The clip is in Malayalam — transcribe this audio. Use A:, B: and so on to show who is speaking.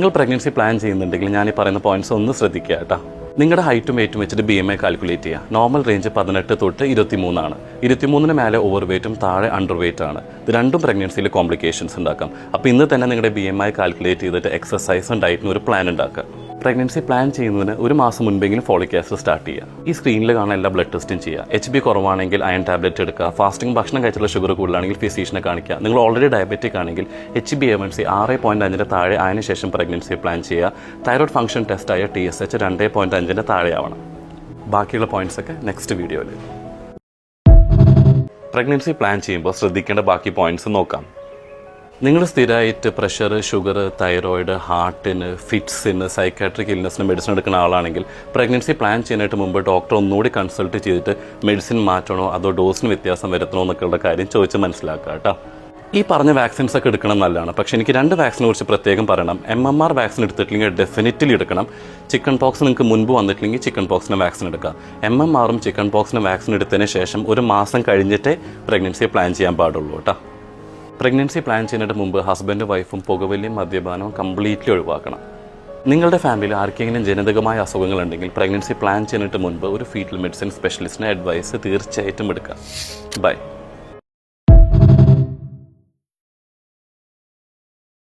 A: നിങ്ങൾ പ്രഗ്നൻസി പ്ലാൻ ചെയ്യുന്നുണ്ടെങ്കിൽ ഞാൻ ഈ പറയുന്ന പോയിന്റ്സ് ഒന്ന് ശ്രദ്ധിക്കുക കേട്ടോ. നിങ്ങളുടെ ഹൈറ്റും വെയിറ്റും വെച്ചിട്ട് BMI കാൽക്കുലേറ്റ് ചെയ്യുക. നോർമൽ റേഞ്ച് 18 തൊട്ട് 23 23 മേലെ ഓവർ വെയിറ്റും താഴെ അണ്ടർ വെയിറ്റ് ആണ്. ഇത് രണ്ടും പ്രഗ്നൻസിയിൽ കോംപ്ലിക്കേഷൻസ് ഉണ്ടാക്കാം. അപ്പോൾ ഇന്ന് തന്നെ നിങ്ങളുടെ BMI കാൽക്കുലേറ്റ് ചെയ്തിട്ട് എക്സസൈസും ഡയറ്റിനും ഒരു പ്ലാൻ ഉണ്ടാക്കുക. പ്രഗ്നൻസി പ്ലാൻ ചെയ്യുന്നതിന് ഒരു മാസം മുൻപെങ്കിലും ഫോളിക് ആസിഡ് സ്റ്റാർട്ട് ചെയ്യുക. ഈ സ്ക്രീനിൽ കാണാൻ എല്ലാ ബ്ലഡ് ടെസ്റ്റും ചെയ്യുക. HB കുറവാണെങ്കിൽ അയൺ ടാബ്ലറ്റ് എടുക്കുക. ഫാസ്റ്റിംഗ് ഭക്ഷണം കഴിച്ചുള്ള ഷുഗർ കൂടുതലാണെങ്കിൽ ഫിസിഷ്യനെ കാണിക്കുക. നിങ്ങൾ ഓൾറെഡി ഡയബറ്റിക് ആണെങ്കിൽ HbA1c 6.5 താഴെ ആയതിനു ശേഷം പ്രഗ്നൻസി പ്ലാൻ ചെയ്യുക. തൈറോയ്ഡ് ഫംഗ്ഷൻ ടെസ്റ്റായ TSH 2.5 താഴെയാവണം. ബാക്കിയുള്ള പോയിന്റ്സ് ഒക്കെ നെക്സ്റ്റ് വീഡിയോയിൽ. പ്രഗ്നൻസി പ്ലാൻ ചെയ്യുമ്പോൾ ശ്രദ്ധിക്കേണ്ട ബാക്കി പോയിന്റ്സ് നോക്കാം. നിങ്ങൾ സ്ഥിരമായിട്ട് പ്രഷർ, ഷുഗർ, തൈറോയിഡ്, ഹാർട്ടിന്, ഫിറ്റ്സിന്, സൈക്കാട്രിക് ഇൽനെസ്സിന് മെഡിസിൻ എടുക്കുന്ന ആളാണെങ്കിൽ പ്രഗ്നൻസി പ്ലാൻ ചെയ്യാനായിട്ട് മുമ്പ് ഡോക്ടർ ഒന്നുകൂടി കൺസൾട്ട് ചെയ്തിട്ട് മെഡിസിൻ മാറ്റണോ അതോ ഡോസിന് വ്യത്യാസം വരുത്തണോ എന്നൊക്കെയുള്ള കാര്യം ചോദിച്ച് മനസ്സിലാക്കുക കേട്ടോ. ഈ പറഞ്ഞ വാക്സിൻസ് ഒക്കെ എടുക്കണം നല്ലതാണ്. പക്ഷേ എനിക്ക് 2 വാക്സിനെ കുറിച്ച് പ്രത്യേകം പറയണം. MMR വാക്സിൻ എടുത്തിട്ടില്ലെങ്കിൽ ഡെഫിനറ്റ്ലി എടുക്കണം. ചിക്കൻ പോക്സ് നിങ്ങൾക്ക് മുൻപ് വന്നിട്ടില്ലെങ്കിൽ ചിക്കൻ പോക്സിന് വാക്സിൻ എടുക്കുക. MMRും ചിക്കൻ പോക്സിന് വാക്സിൻ എടുത്തതിന് ശേഷം ഒരു മാസം കഴിഞ്ഞിട്ടേ പ്രഗ്നൻസി പ്ലാൻ ചെയ്യാൻ പാടുള്ളൂ കേട്ടോ. പ്രഗ്നൻസി പ്ലാൻ ചെയ്യുന്നതിന് മുമ്പ് ഹസ്ബൻഡും വൈഫും പുകവലിയും മദ്യപാനവും കംപ്ലീറ്റ്ലി ഒഴിവാക്കണം. നിങ്ങളുടെ ഫാമിലിയിൽ ആർക്കെങ്കിലും ജനിതകമായ അസുഖങ്ങളുണ്ടെങ്കിൽ പ്രഗ്നൻസി പ്ലാൻ ചെയ്യുന്നതിന് മുൻപ് ഒരു ഫീറ്റൽ മെഡിസിൻ സ്പെഷ്യലിസ്റ്റിനെ അഡ്വൈസ് തീർച്ചയായിട്ടും എടുക്കുക. ബൈ.